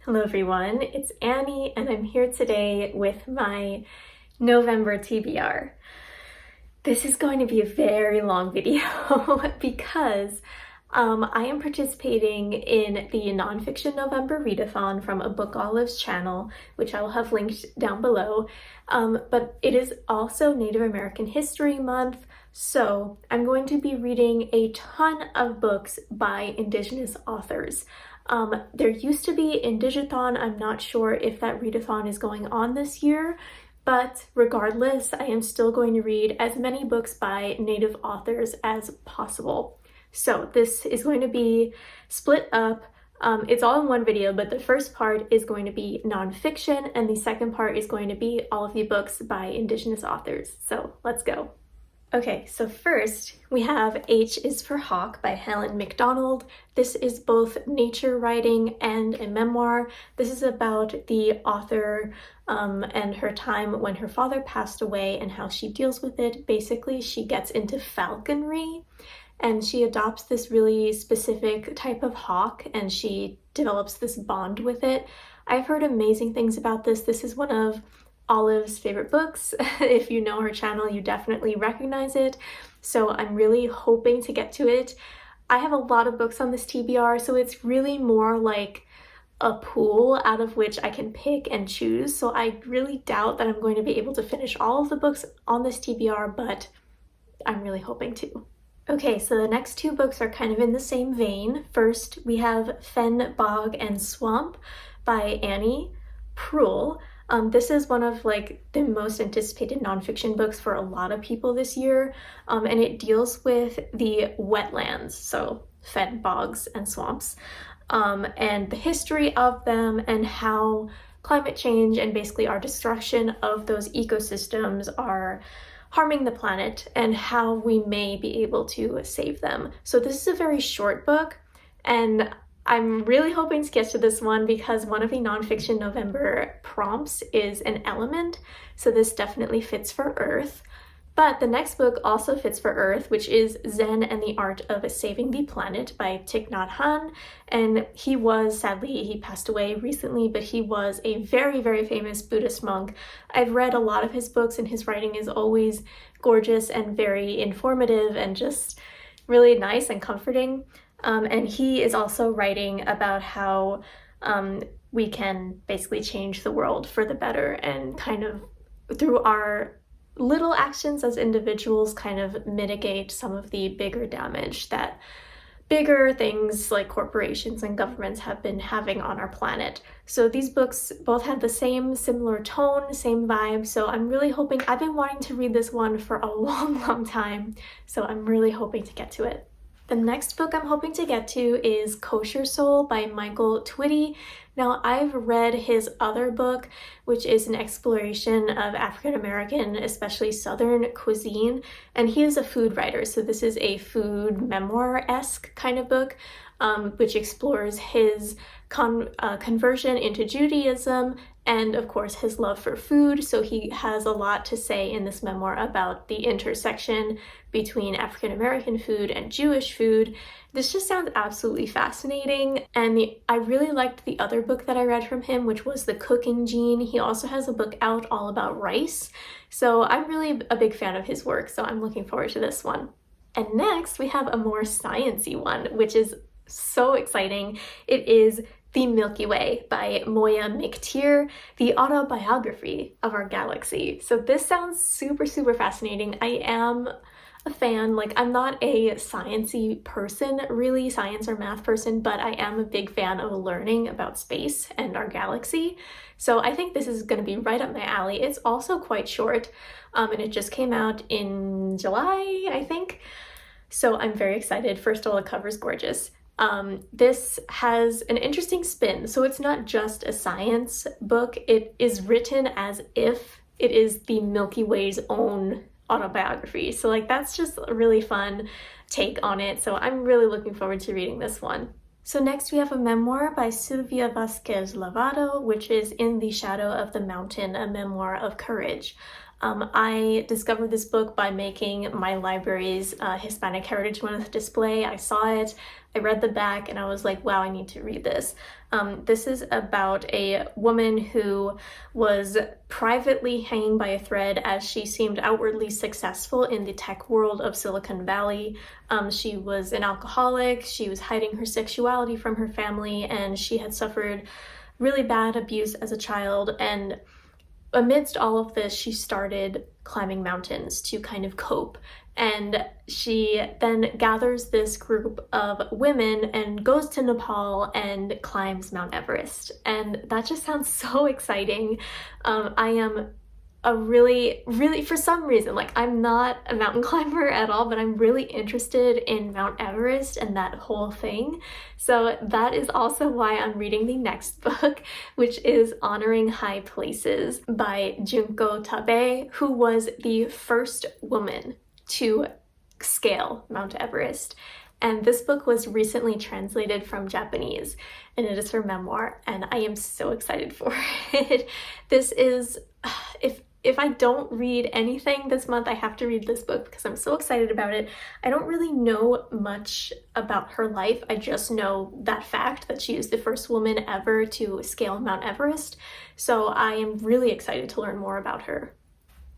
Hello everyone, it's Annie and I'm here today with my November TBR. This is going to be a very long video because I am participating in the Nonfiction November readathon from A Book Olive's channel, which I will have linked down below. But it is also Native American History Month, so I'm going to be reading a ton of books by Indigenous authors. There used to be Indigathon. I'm not sure if that readathon is going on this year, but regardless, I am still going to read as many books by Native authors as possible. So this is going to be split up. It's all in one video, but the first part is going to be nonfiction, and the second part is going to be all of the books by Indigenous authors. So let's go. Okay, so first we have H is for Hawk by Helen MacDonald. This is both nature writing and a memoir. This is about the author and her time when her father passed away and how she deals with it. Basically, she gets into falconry and she adopts this really specific type of hawk and she develops this bond with it. I've heard amazing things about this. This is one of Olive's favorite books. If you know her channel, you definitely recognize it. So I'm really hoping to get to it. I have a lot of books on this TBR, so it's really more like a pool out of which I can pick and choose. So I really doubt that I'm going to be able to finish all of the books on this TBR, but I'm really hoping to. Okay, so the next two books are kind of in the same vein. First, we have Fen, Bog, and Swamp by Annie Proulx. This is one of the most anticipated nonfiction books for a lot of people this year, and it deals with the wetlands, so fen, bogs, and swamps, and the history of them and how climate change and basically our destruction of those ecosystems are harming the planet and how we may be able to save them. So this is a very short book, and I'm really hoping to get to this one because one of the Nonfiction November prompts is an element, so this definitely fits for Earth. But the next book also fits for Earth, which is Zen and the Art of Saving the Planet by Thich Nhat Hanh. And sadly, he passed away recently, but he was a very, very famous Buddhist monk. I've read a lot of his books and his writing is always gorgeous and very informative and just really nice and comforting. And he is also writing about how we can basically change the world for the better and kind of through our little actions as individuals kind of mitigate some of the bigger damage that bigger things like corporations and governments have been having on our planet. So these books both have the similar tone, same vibe, so I'm really hoping. I've been wanting to read this one for a long time, so I'm really hoping to get to it. The next book I'm hoping to get to is Kosher Soul by Michael Twitty. Now, I've read his other book, which is an exploration of African American, especially Southern cuisine, and he is a food writer, so this is a food memoir-esque kind of book, which explores his conversion into Judaism and of course his love for food. So he has a lot to say in this memoir about the intersection between African American food and Jewish food. This just sounds absolutely fascinating, and I really liked the other book that I read from him, which was The Cooking Gene. He also has a book out all about rice, so I'm really a big fan of his work, so I'm looking forward to this one. And next we have a more science-y one, which is so exciting. It is The Milky Way by Moya McTeer, the autobiography of our galaxy. So this sounds super fascinating. I am a fan. I'm not a sciencey person, really, science or math person, but I am a big fan of learning about space and our galaxy. So I think this is going to be right up my alley. It's also quite short, and it just came out in July, I think. So I'm very excited. First of all, the cover's gorgeous. This has an interesting spin. So it's not just a science book. It is written as if it is the Milky Way's own autobiography. So that's just a really fun take on it. So I'm really looking forward to reading this one. So next we have a memoir by Silvia Vasquez Lavado, which is In the Shadow of the Mountain, a memoir of courage. I discovered this book by making my library's Hispanic Heritage Month display. I saw it, I read the back, and I was like, wow, I need to read this. This is about a woman who was privately hanging by a thread as she seemed outwardly successful in the tech world of Silicon Valley. She was an alcoholic, she was hiding her sexuality from her family, and she had suffered really bad abuse as a child. And amidst all of this, she started climbing mountains to kind of cope. And she then gathers this group of women and goes to Nepal and climbs Mount Everest. And that just sounds so exciting. I am really, for some reason, like, I'm not a mountain climber at all, but I'm really interested in Mount Everest and that whole thing. So that is also why I'm reading the next book, which is Honoring High Places by Junko Tabe, who was the first woman to scale Mount Everest. And this book was recently translated from Japanese, and it is her memoir, and I am so excited for it. This is, if I don't read anything this month, I have to read this book because I'm so excited about it. I don't really know much about her life. I just know that fact that she is the first woman ever to scale Mount Everest. So I am really excited to learn more about her.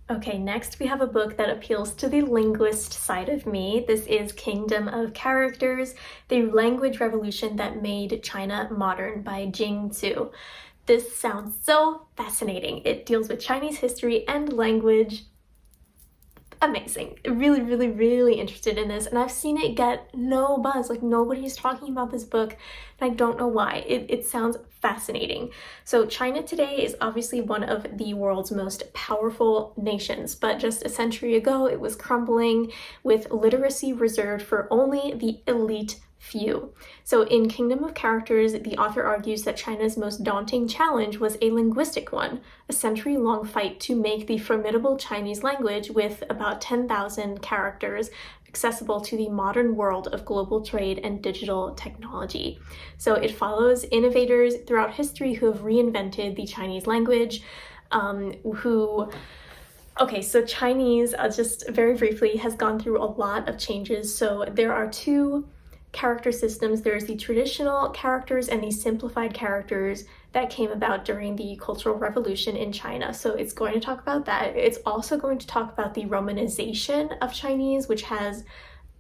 Okay, next we have a book that appeals to the linguist side of me. This is Kingdom of Characters, The Language Revolution That Made China Modern by Jing Zhu. This sounds so fascinating. It deals with Chinese history and language. Amazing. Really interested in this, and I've seen it get no buzz. Like, nobody's talking about this book, and I don't know why. It sounds fascinating. So China today is obviously one of the world's most powerful nations, but just a century ago it was crumbling, with literacy reserved for only the elite few. So in Kingdom of Characters, the author argues that China's most daunting challenge was a linguistic one, a century-long fight to make the formidable Chinese language with about 10,000 characters accessible to the modern world of global trade and digital technology. So it follows innovators throughout history who have reinvented the Chinese language, Okay, so Chinese, just very briefly, has gone through a lot of changes. So there are two character systems. There's the traditional characters and the simplified characters that came about during the Cultural Revolution in China. So it's going to talk about that. It's also going to talk about the Romanization of Chinese, which has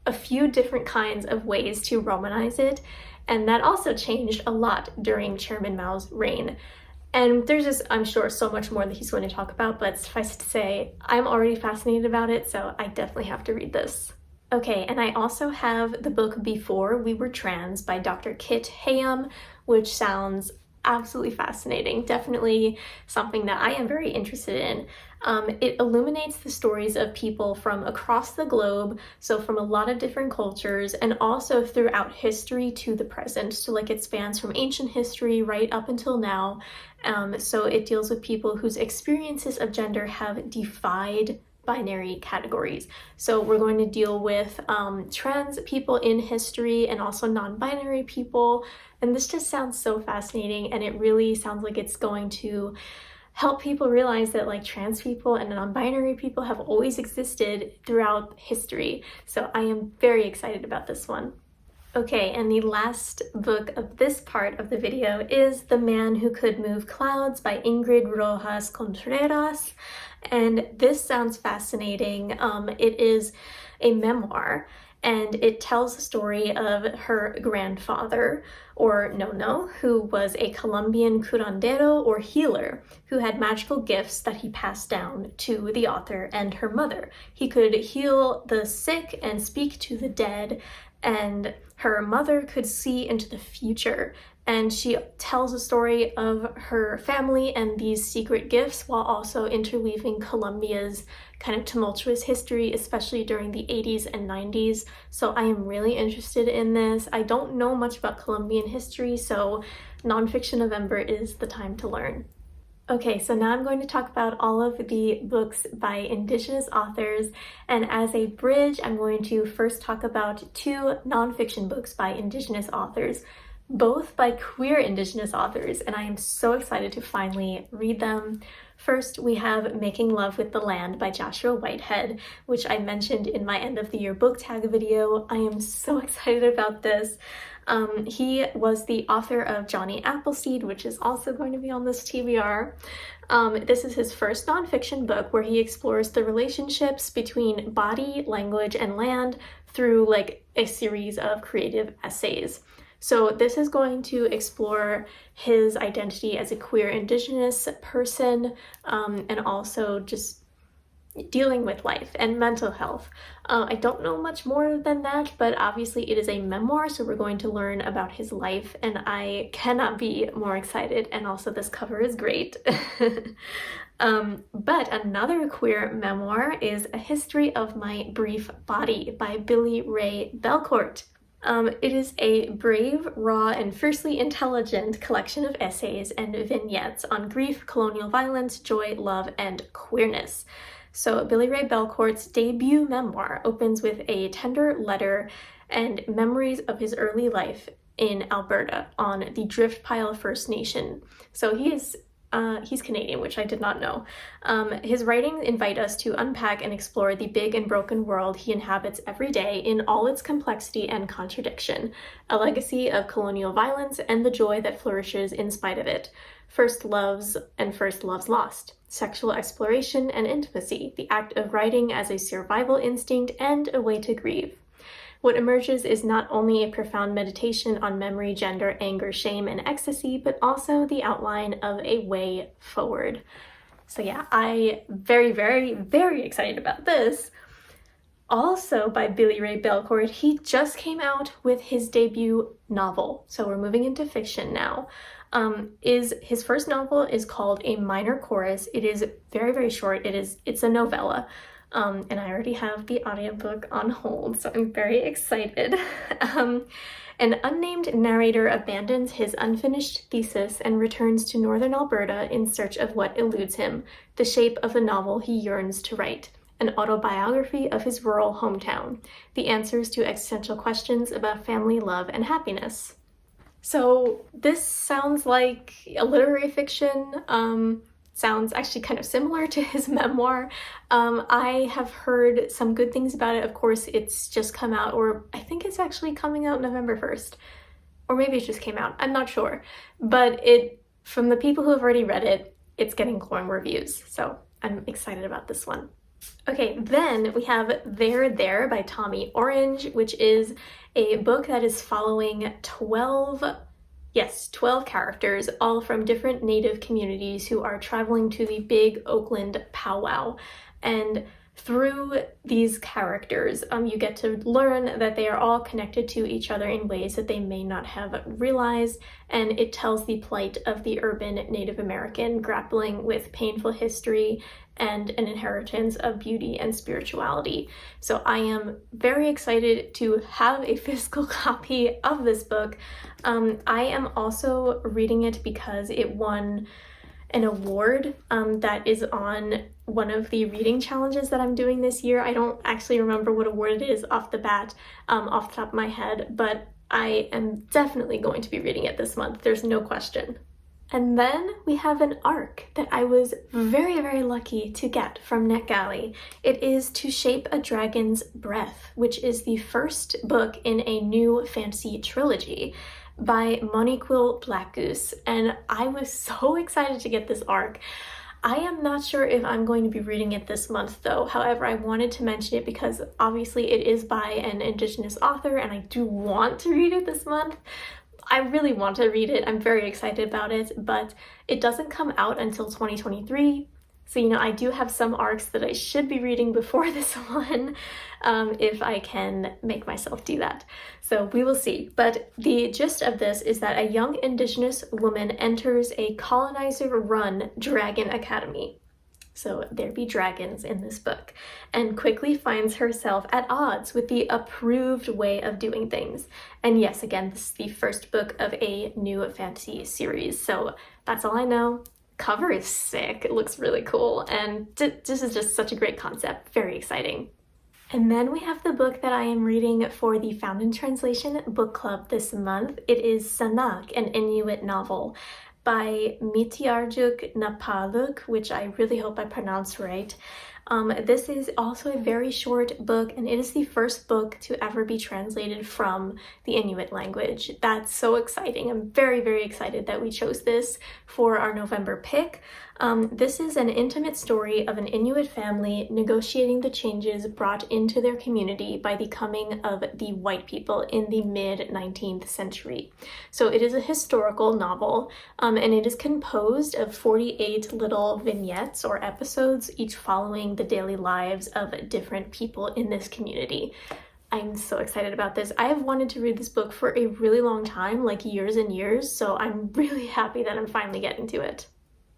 a few different kinds of ways to Romanize it. And that also changed a lot during Chairman Mao's reign. And there's just, I'm sure, so much more that he's going to talk about, but suffice it to say, I'm already fascinated about it, so I definitely have to read this. Okay, and I also have the book Before We Were Trans by Dr. Kit Hayam, which sounds absolutely fascinating. Definitely something that I am very interested in. It illuminates the stories of people from across the globe, so from a lot of different cultures, and also throughout history to the present. So like, it spans from ancient history right up until now. So it deals with people whose experiences of gender have defied binary categories. So we're going to deal with trans people in history and also non-binary people. And this just sounds so fascinating, and it really sounds like it's going to help people realize that, like, trans people and non-binary people have always existed throughout history. So I am very excited about this one. Okay, and the last book of this part of the video is The Man Who Could Move Clouds by Ingrid Rojas Contreras. And this sounds fascinating. It is a memoir, and it tells the story of her grandfather, or Nono, who was a Colombian curandero, or healer, who had magical gifts that he passed down to the author and her mother. He could heal the sick and speak to the dead, and her mother could see into the future. And she tells a story of her family and these secret gifts, while also interweaving Colombia's kind of tumultuous history, especially during the 80s and 90s. So I am really interested in this. I don't know much about Colombian history, so Nonfiction November is the time to learn. Okay, so now I'm going to talk about all of the books by Indigenous authors, and as a bridge, I'm going to first talk about two nonfiction books by Indigenous authors. both by queer Indigenous authors, and I am so excited to finally read them. First, we have Making Love with the Land by Joshua Whitehead, which I mentioned in my end of the year book tag video. I am so excited about this. He was the author of Johnny Appleseed, which is also going to be on this TBR. This is his first nonfiction book where he explores the relationships between body, language, and land through like a series of creative essays. So this is going to explore his identity as a queer Indigenous person, and also just dealing with life and mental health. I don't know much more than that, but obviously it is a memoir, so we're going to learn about his life, and I cannot be more excited, and also this cover is great. But another queer memoir is A History of My Brief Body by Billy Ray Belcourt. It is a brave, raw, and fiercely intelligent collection of essays and vignettes on grief, colonial violence, joy, love, and queerness. So Billy Ray Belcourt's debut memoir opens with a tender letter and memories of his early life in Alberta on the Driftpile First Nation. So he's Canadian, which I did not know. His writings invite us to unpack and explore the big and broken world he inhabits every day in all its complexity and contradiction, a legacy of colonial violence and the joy that flourishes in spite of it. First loves and first loves lost, sexual exploration and intimacy, the act of writing as a survival instinct and a way to grieve. What emerges is not only a profound meditation on memory, gender, anger, shame, and ecstasy, but also the outline of a way forward. So yeah, I very, very, very excited about this. Also by Billy Ray Belcourt, he just came out with his debut novel. So we're moving into fiction now. His first novel is called A Minor Chorus. It is very, very short. It's a novella. And I already have the audiobook on hold, so I'm very excited. An unnamed narrator abandons his unfinished thesis and returns to northern Alberta in search of what eludes him, the shape of the novel he yearns to write, an autobiography of his rural hometown, the answers to existential questions about family, love, and happiness. So this sounds like a literary fiction. Sounds actually kind of similar to his memoir. I have heard some good things about it. Of course, it's just come out, or I think it's actually coming out November 1st. Or maybe it just came out, I'm not sure. But from the people who have already read it, it's getting glowing reviews. So I'm excited about this one. Okay, then we have There by Tommy Orange, which is a book that is following 12 characters, all from different Native communities who are traveling to the big Oakland powwow. And through these characters, you get to learn that they are all connected to each other in ways that they may not have realized, and it tells the plight of the urban Native American grappling with painful history and an inheritance of beauty and spirituality. So I am very excited to have a physical copy of this book. I am also reading it because it won an award that is on one of the reading challenges that I'm doing this year. I don't actually remember what award it is off the top of my head, but I am definitely going to be reading it this month. There's no question. And then we have an ARC that I was very, very lucky to get from NetGalley. It is To Shape a Dragon's Breath, which is the first book in a new fantasy trilogy by Moniquil Blackgoose, and I was so excited to get this ARC. I am not sure if I'm going to be reading it this month though. However, I wanted to mention it because obviously it is by an Indigenous author and I do want to read it this month. I really want to read it. I'm very excited about it, but it doesn't come out until 2023. So, I do have some ARCs that I should be reading before this one, if I can make myself do that. So we will see. But the gist of this is that a young Indigenous woman enters a colonizer-run dragon academy. So there be dragons in this book, and quickly finds herself at odds with the approved way of doing things. And yes, again, this is the first book of a new fantasy series. So that's all I know. Cover is sick. It looks really cool. And this is just such a great concept. Very exciting. And then we have the book that I am reading for the Found in Translation book club this month. It is Sanak, an Inuit novel by Mitiarjuk Napaluk, which I really hope I pronounced right. This is also a very short book, and it is the first book to ever be translated from the Inuit language. That's so exciting. I'm very, very excited that we chose this for our November pick. This is an intimate story of an Inuit family negotiating the changes brought into their community by the coming of the white people in the mid-19th century. So it is a historical novel, and it is composed of 48 little vignettes or episodes, each following the daily lives of different people in this community. I'm so excited about this. I have wanted to read this book for a really long time, like years and years, so I'm really happy that I'm finally getting to it.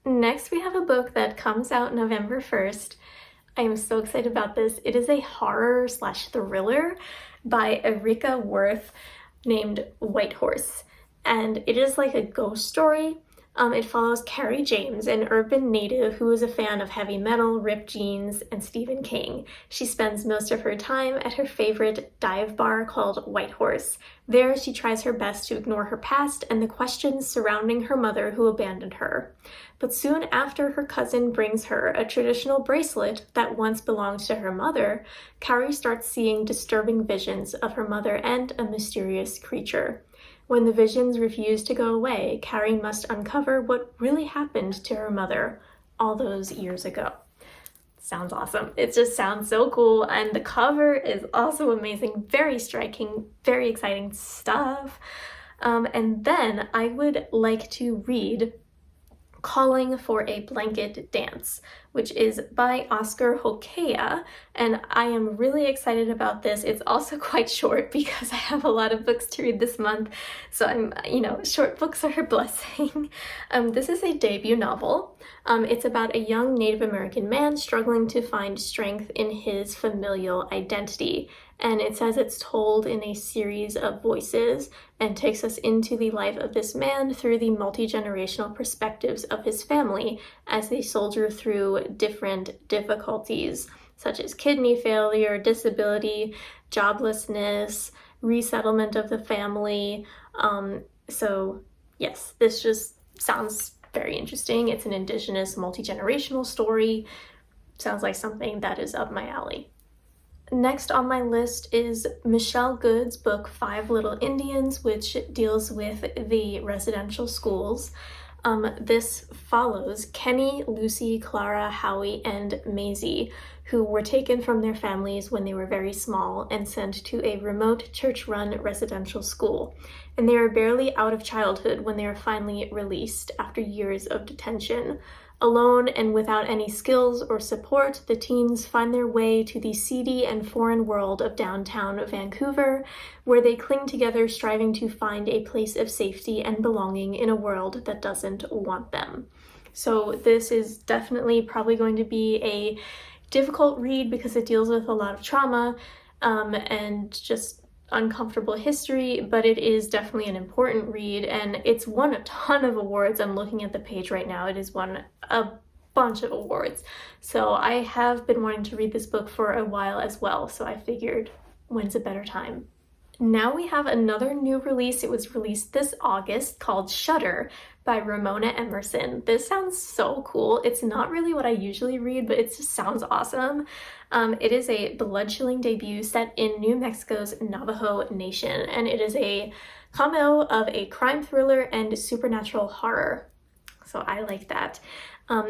Next, we have a book that comes out November 1st. I am so excited about this. It is a horror/thriller by Erika Worth named White Horse, and it is like a ghost story. It follows Carrie James, an urban native who is a fan of heavy metal, ripped jeans, and Stephen King. She spends most of her time at her favorite dive bar called White Horse. There, she tries her best to ignore her past and the questions surrounding her mother who abandoned her. But soon after her cousin brings her a traditional bracelet that once belonged to her mother, Carrie starts seeing disturbing visions of her mother and a mysterious creature. When the visions refuse to go away, Carrie must uncover what really happened to her mother all those years ago. Sounds awesome. It just sounds so cool, and the cover is also amazing, very striking, very exciting stuff. And then I would like to read Calling for a Blanket Dance, which is by Oscar Hokea, and I am really excited about this. It's also quite short because I have a lot of books to read this month, so short books are a blessing. This is a debut novel. It's about a young Native American man struggling to find strength in his familial identity. And it says it's told in a series of voices and takes us into the life of this man through the multi-generational perspectives of his family as they soldier through different difficulties, such as kidney failure, disability, joblessness, resettlement of the family. So yes, this just sounds very interesting. It's an Indigenous multi-generational story. Sounds like something that is up my alley. Next on my list is Michelle Good's book, 5 Little Indians, which deals with the residential schools. This follows Kenny, Lucy, Clara, Howie, and Maisie, who were taken from their families when they were very small and sent to a remote church-run residential school. And they are barely out of childhood when they are finally released after years of detention. Alone and without any skills or support, the teens find their way to the seedy and foreign world of downtown Vancouver, where they cling together, striving to find a place of safety and belonging in a world that doesn't want them. So this is definitely probably going to be a difficult read because it deals with a lot of trauma and just uncomfortable history, but it is definitely an important read, and it's won a ton of awards. I'm looking at the page right now. It has won a bunch of awards. So I have been wanting to read this book for a while as well, so I figured when's a better time? Now we have another new release. It was released this August called Shudder by Ramona Emerson. This sounds so cool. It's not really what I usually read, but it just sounds awesome. It is a blood-chilling debut set in New Mexico's Navajo Nation, and it is a combo of a crime thriller and supernatural horror. So I like that.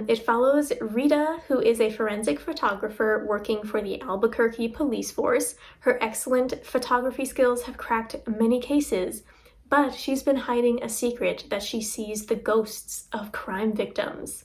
It follows Rita, who is a forensic photographer working for the Albuquerque police force. Her excellent photography skills have cracked many cases, but she's been hiding a secret that she sees the ghosts of crime victims.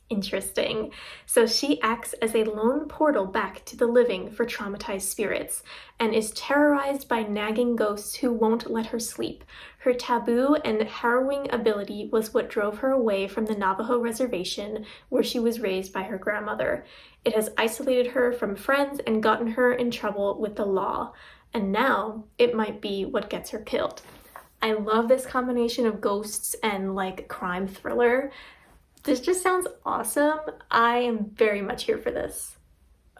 Interesting. So she acts as a lone portal back to the living for traumatized spirits and is terrorized by nagging ghosts who won't let her sleep. Her taboo and harrowing ability was what drove her away from the Navajo reservation where she was raised by her grandmother. It has isolated her from friends and gotten her in trouble with the law. And now it might be what gets her killed. I love this combination of ghosts and like crime thriller. This just sounds awesome. I am very much here for this.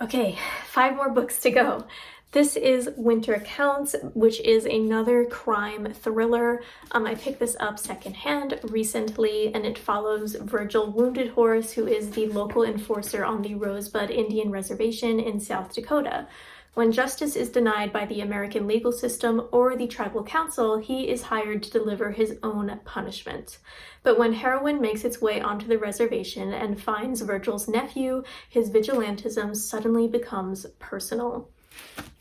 Okay, 5 more books to go. This is Winter Counts, which is another crime thriller. I picked this up secondhand recently, and it follows Virgil Wounded Horse, who is the local enforcer on the Rosebud Indian Reservation in South Dakota. When justice is denied by the American legal system or the tribal council, he is hired to deliver his own punishment. But when heroin makes its way onto the reservation and finds Virgil's nephew, his vigilantism suddenly becomes personal.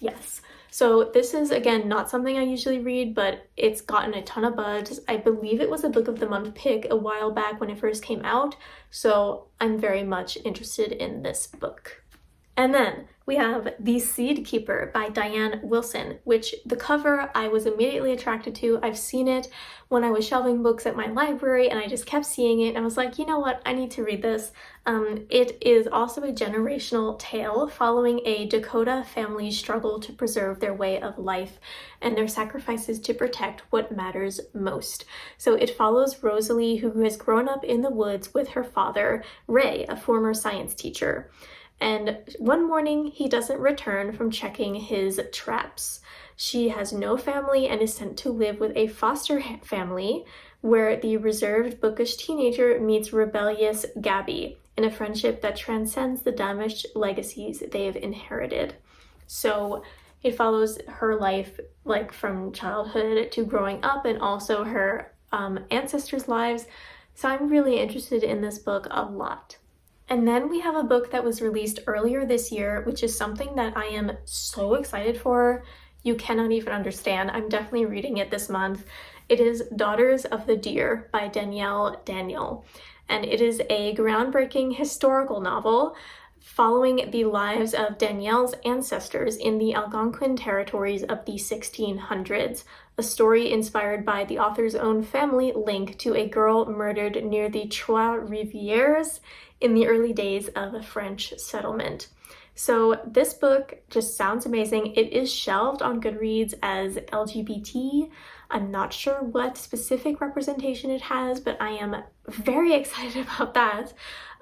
Yes. So this is, again, not something I usually read, but it's gotten a ton of buzz. I believe it was a Book of the Month pick a while back when it first came out, so I'm very much interested in this book. And then we have The Seed Keeper by Diane Wilson, which the cover I was immediately attracted to. I've seen it when I was shelving books at my library, and I just kept seeing it, and I was like, you know what, I need to read this. It is also a generational tale following a Dakota family's struggle to preserve their way of life and their sacrifices to protect what matters most. So it follows Rosalie, who has grown up in the woods with her father, Ray, a former science teacher. And one morning, he doesn't return from checking his traps. She has no family and is sent to live with a foster family where the reserved, bookish teenager meets rebellious Gabby in a friendship that transcends the damaged legacies they've inherited. So it follows her life, like from childhood to growing up, and also her ancestors' lives. So I'm really interested in this book a lot. And then we have a book that was released earlier this year, which is something that I am so excited for. You cannot even understand. I'm definitely reading it this month. It is Daughters of the Deer by Danielle Daniel. And it is a groundbreaking historical novel following the lives of Danielle's ancestors in the Algonquin territories of the 1600s, a story inspired by the author's own family link to a girl murdered near the Trois Rivières in the early days of a French settlement. So this book just sounds amazing. It is shelved on Goodreads as LGBT. I'm not sure what specific representation it has, but I am very excited about that.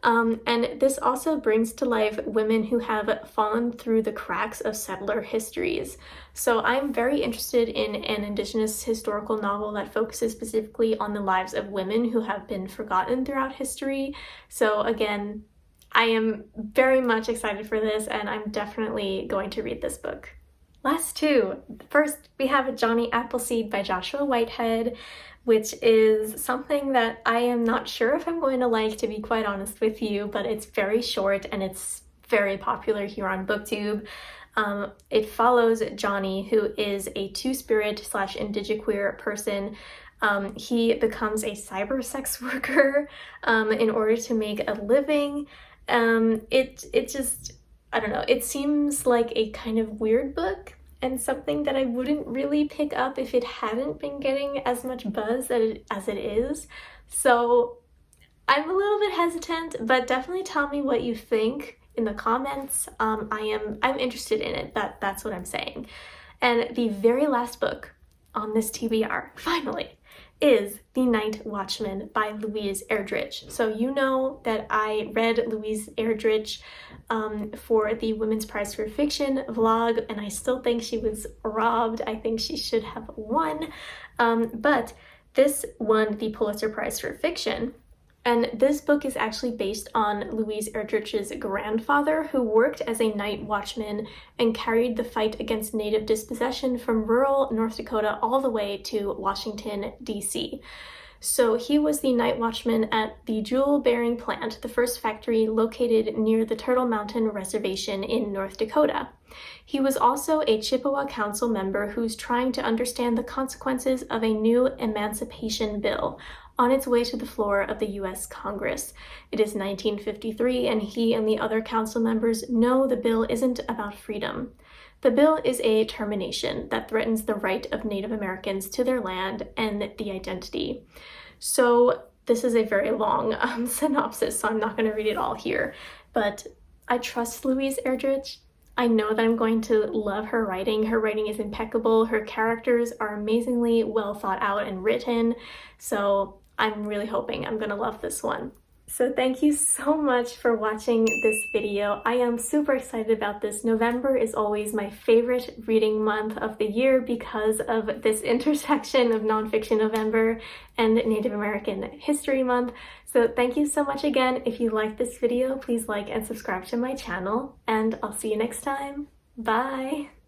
And this also brings to life women who have fallen through the cracks of settler histories. So I'm very interested in an Indigenous historical novel that focuses specifically on the lives of women who have been forgotten throughout history. So again, I am very much excited for this, and I'm definitely going to read this book. Last two. First, we have Johnny Appleseed by Joshua Whitehead, which is something that I am not sure if I'm going to like, to be quite honest with you, but it's very short and it's very popular here on Booktube. It follows Johnny, who is a two-spirit / indigiqueer person. He becomes a cyber sex worker in order to make a living. It just, I don't know, it seems like a kind of weird book and something that I wouldn't really pick up if it hadn't been getting as much buzz as it is. So I'm a little bit hesitant, but definitely tell me what you think in the comments. I'm interested in it. That's what I'm saying. And the very last book on this TBR, finally, is The Night Watchman by Louise Erdrich. So you know that I read Louise Erdrich for the Women's Prize for Fiction vlog, and I still think she was robbed. I think she should have won. But this won the Pulitzer Prize for Fiction. And this book is actually based on Louise Erdrich's grandfather, who worked as a night watchman and carried the fight against native dispossession from rural North Dakota all the way to Washington, D.C. So he was the night watchman at the Jewel Bearing Plant, the first factory located near the Turtle Mountain Reservation in North Dakota. He was also a Chippewa Council member who's trying to understand the consequences of a new emancipation bill on its way to the floor of the U.S. Congress. It is 1953, and he and the other council members know the bill isn't about freedom. The bill is a termination that threatens the right of Native Americans to their land and the identity. So this is a very long synopsis, so I'm not going to read it all here, but I trust Louise Erdrich. I know that I'm going to love her writing. Her writing is impeccable. Her characters are amazingly well thought out and written, so I'm really hoping I'm going to love this one. So thank you so much for watching this video. I am super excited about this. November is always my favorite reading month of the year because of this intersection of Nonfiction November and Native American History Month. So thank you so much again. If you like this video, please like and subscribe to my channel, and I'll see you next time. Bye!